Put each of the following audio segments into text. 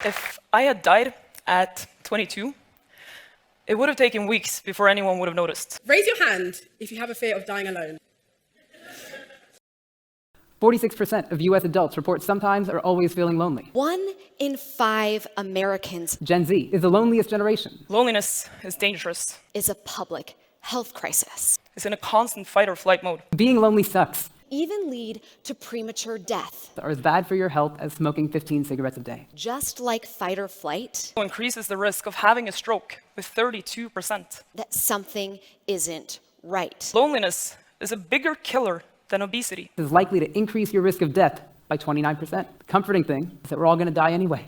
If I had died at 22, it would have taken weeks before anyone would have noticed. Raise your hand if you have a fear of dying alone. 46% of US adults report sometimes or always feeling lonely. 1 in 5 Americans Gen Z is the loneliest generation. Loneliness is dangerous. is a public health crisis. It's in a constant fight or flight mode. Being lonely sucks, Even lead to premature death. or as bad for your health as smoking 15 cigarettes a day. Just like fight or flight, It increases the risk of having a stroke with 32%. that something isn't right. Loneliness is a bigger killer than obesity. It is likely to increase your risk of death by 29%. The comforting thing is that we're all going to die anyway.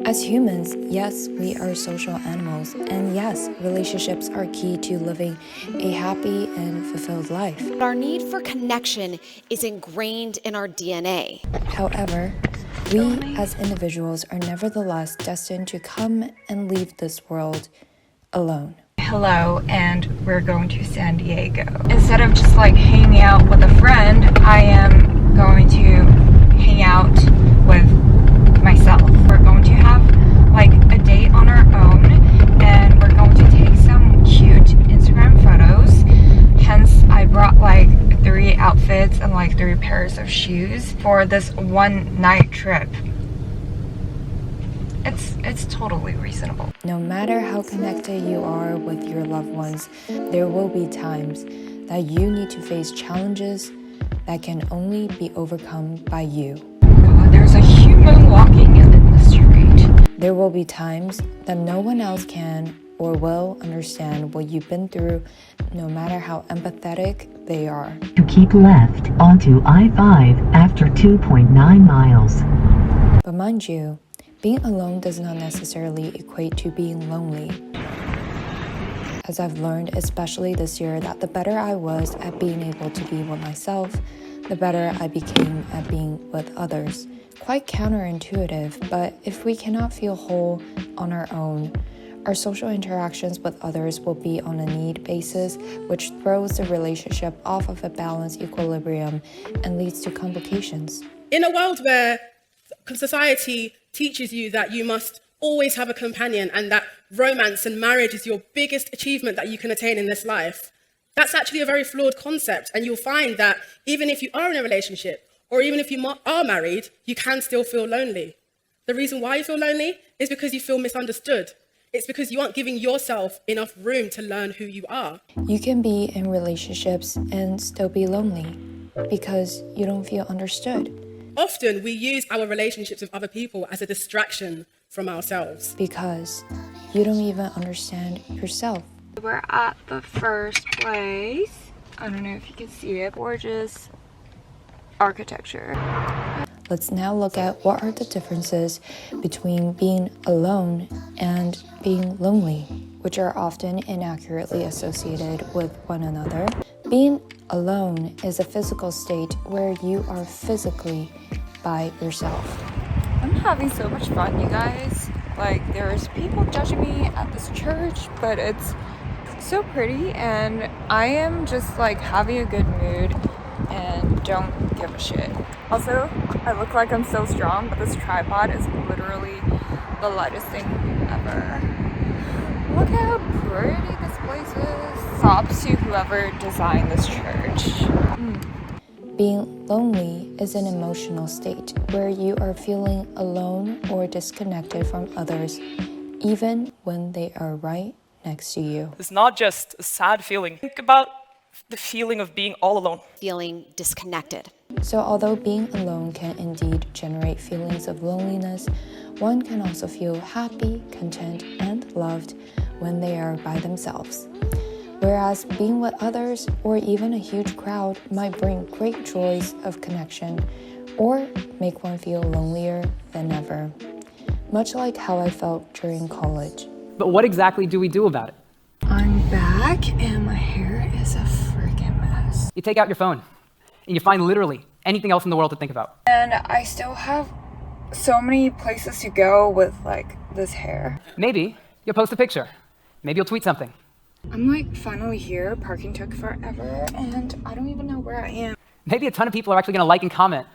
As humans, yes, we are social animals, and yes, relationships are key to living a happy and fulfilled life. Our need for connection is ingrained in our DNA. However, we as individuals are nevertheless destined to come and leave this world alone. Hello, and we're going to San Diego. Instead of just like hanging out with a friend, I am going to hang out with myself. We're going to have like a date on our own, and we're going to take some cute Instagram photos. Hence, I brought like 3 outfits and like 3 pairs of shoes for this one night trip. It's totally reasonable. No matter how connected you are with your loved ones, there will be times that you need to face challenges that can only be overcome by you. God, there's a human walking in the street. There will be times that no one else can or will understand what you've been through, no matter how empathetic they are. To keep left onto I-5 after 2.9 miles. But mind you, being alone does not necessarily equate to being lonely. As I've learned, especially this year, that the better I was at being able to be with myself, the better I became at being with others. Quite counterintuitive, but if we cannot feel whole on our own, our social interactions with others will be on a need basis, which throws the relationship off of a balanced equilibrium and leads to complications. In a world where society teaches you that you must always have a companion and that romance and marriage is your biggest achievement that you can attain in this life, that's actually a very flawed concept. And you'll find that even if you are in a relationship or even if you are married, you can still feel lonely. The reason why you feel lonely is because you feel misunderstood. It's because you aren't giving yourself enough room to learn who you are. You can be in relationships and still be lonely because you don't feel understood. Often we use our relationships with other people as a distraction from ourselves. Because you don't even understand yourself. We're at the first place. I don't know if you can see it. Gorgeous architecture. Let's now look at what are the differences between being alone and being lonely, which are often inaccurately associated with one another. Being alone is a physical state where you are physically by yourself. I'm having so much fun, you guys. Like, there's people judging me at this church, but it's so pretty, and I am just like having a good mood and don't give a shit. Also, I look like I'm so strong, but this tripod is literally the lightest thing ever. Look how pretty this place is. Props to whoever designed this church. Being lonely is an emotional state where you are feeling alone or disconnected from others, even when they are right next to you. It's not just a sad feeling. Think about the feeling of being all alone. Feeling disconnected. So although being alone can indeed generate feelings of loneliness, one can also feel happy, content, and loved when they are by themselves. Whereas being with others or even a huge crowd might bring great joys of connection or make one feel lonelier than ever, much like how I felt during college. But what exactly do we do about it? I'm back and my hair is a freaking mess. You take out your phone and you find literally anything else in the world to think about. And I still have so many places to go with like this hair. Maybe you'll post a picture. Maybe you'll tweet something. I'm like finally here. Parking took forever and I don't even know where I am. Maybe a ton of people are actually going to like and comment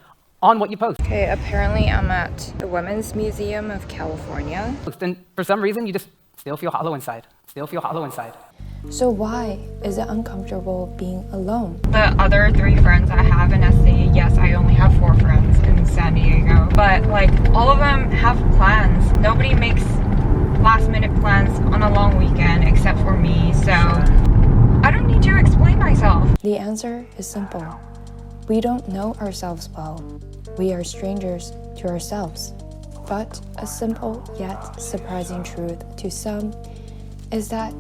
on what you post. Okay, apparently I'm at the Women's Museum of California. And for some reason, you just still feel hollow inside. Still feel hollow inside. So why is it uncomfortable being alone? The other 3 friends I have in SD, yes, I only have 4 friends in San Diego, but like all of them have plans. Nobody makes last minute plans on a long weekend except for me, so I don't need to explain myself. The answer is simple. We don't know ourselves well. We are strangers to ourselves. But a simple yet surprising truth to some is that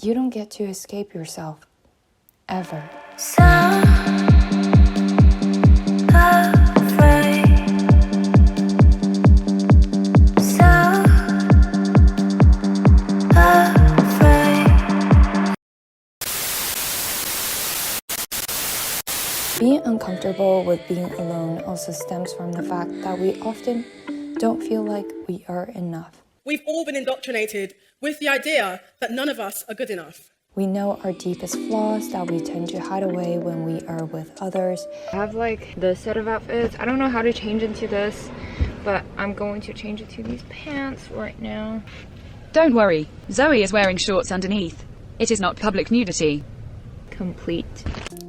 you don't get to escape yourself, ever. Being uncomfortable with being alone also stems from the fact that we often don't feel like we are enough. We've all been indoctrinated with the idea that none of us are good enough. We know our deepest flaws that we tend to hide away when we are with others. I have like this set of outfits. I don't know how to change into this, but I'm going to change it to these pants right now. Don't worry, Zoe is wearing shorts underneath. It is not public nudity. Complete.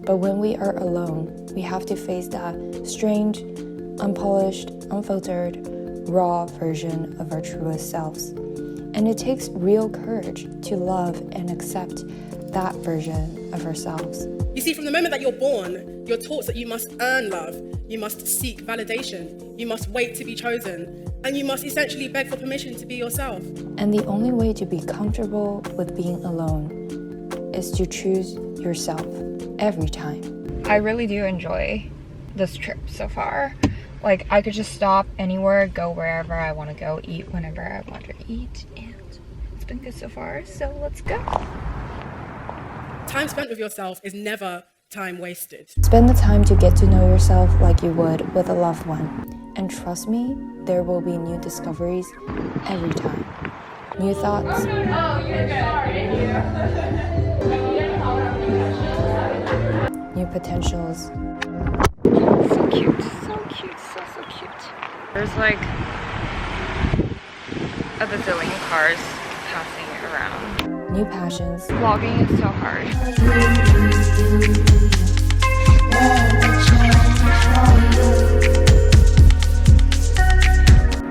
But when we are alone, we have to face that strange, unpolished, unfiltered, raw version of our truest selves. And it takes real courage to love and accept that version of ourselves. You see, from the moment that you're born, you're taught that you must earn love, you must seek validation, you must wait to be chosen, and you must essentially beg for permission to be yourself. And the only way to be comfortable with being alone is to choose yourself every time. I really do enjoy this trip so far. Like, I could just stop anywhere, go wherever I want to go, eat whenever I want to eat, and it's been good so far, so let's go. Time spent with yourself is never time wasted. Spend the time to get to know yourself like you would with a loved one. And trust me, there will be new discoveries every time. New thoughts. New potentials. So cute, so cute, so cute. There's like a bazillion cars passing around. New passions. Vlogging is so hard.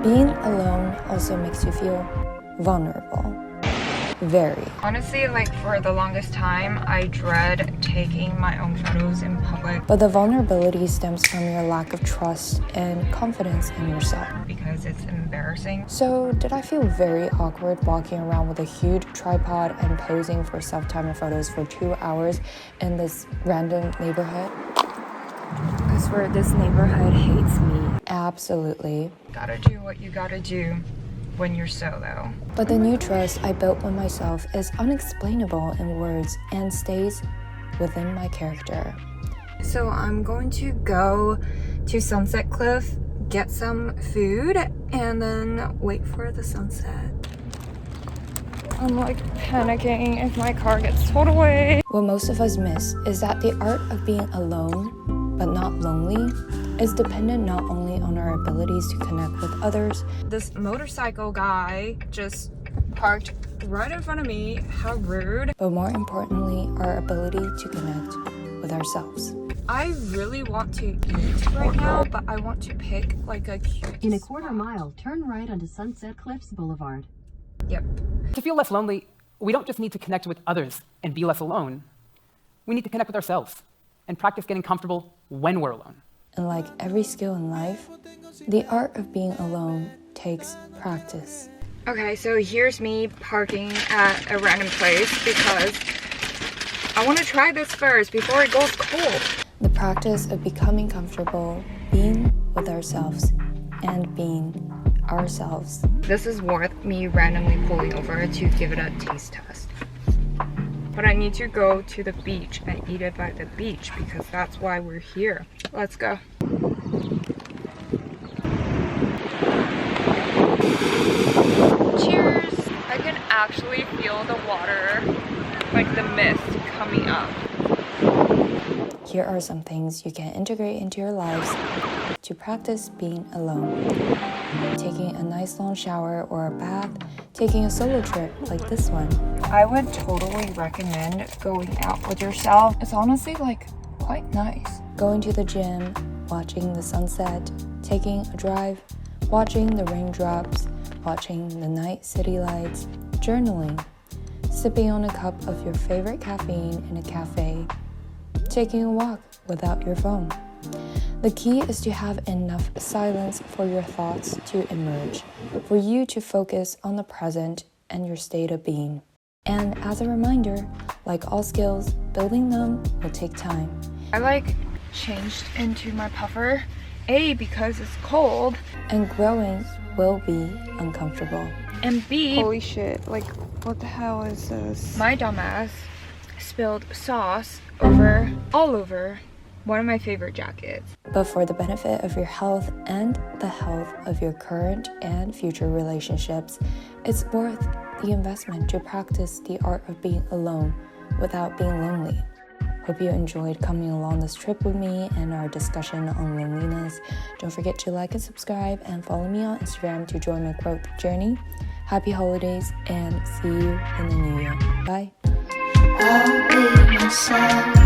Being alone also makes you feel vulnerable. Very. Honestly, like for the longest time, I dread taking my own photos in public. But the vulnerability stems from your lack of trust and confidence in yourself. Because it's embarrassing. So, did I feel very awkward walking around with a huge tripod and posing for self-timer photos for 2 hours in this random neighborhood? I swear this neighborhood hates me. Absolutely. Gotta do what you gotta do when you're solo. But the new trust I built with myself is unexplainable in words and stays within my character. So I'm going to go to Sunset Cliff, get some food, and then wait for the sunset. I'm like panicking if my car gets towed away. What most of us miss is that the art of being alone, but not lonely, is dependent not only on our abilities to connect with others. This motorcycle guy just parked right in front of me. How rude. But more importantly, our ability to connect with ourselves. I really want to eat right now, but I want to pick like a cute In a quarter mile, turn right onto Sunset Cliffs Boulevard. Yep. To feel less lonely, we don't just need to connect with others and be less alone. We need to connect with ourselves and practice getting comfortable when we're alone. And like every skill in life, the art of being alone takes practice. Okay, so here's me parking at a random place because I want to try this first before it goes cold. The practice of becoming comfortable being with ourselves and being ourselves. This is worth me randomly pulling over to give it a taste test. but I need to go to the beach and eat it by the beach because that's why we're here. Let's go. Cheers! I can actually feel the water, like the mist coming up. Here are some things you can integrate into your lives to practice being alone. Taking a nice long shower or a bath, taking a solo trip like this one. I would totally recommend going out with yourself. It's honestly like quite nice. Going to the gym, watching the sunset, taking a drive, watching the raindrops, watching the night city lights, journaling, sipping on a cup of your favorite caffeine in a cafe, taking a walk without your phone. The key is to have enough silence for your thoughts to emerge, for you to focus on the present and your state of being. And as a reminder, like all skills, building them will take time. I changed into my puffer, A, because it's cold, And growing will be uncomfortable. and B, holy shit, what the hell is this? My dumbass spilled sauce all over one of my favorite jackets. But for the benefit of your health and the health of your current and future relationships, it's worth the investment to practice the art of being alone without being lonely. Hope you enjoyed coming along this trip with me and our discussion on loneliness. Don't forget to like and subscribe and follow me on Instagram to join my growth journey. Happy holidays and see you in the new year. Bye. I'll be myself.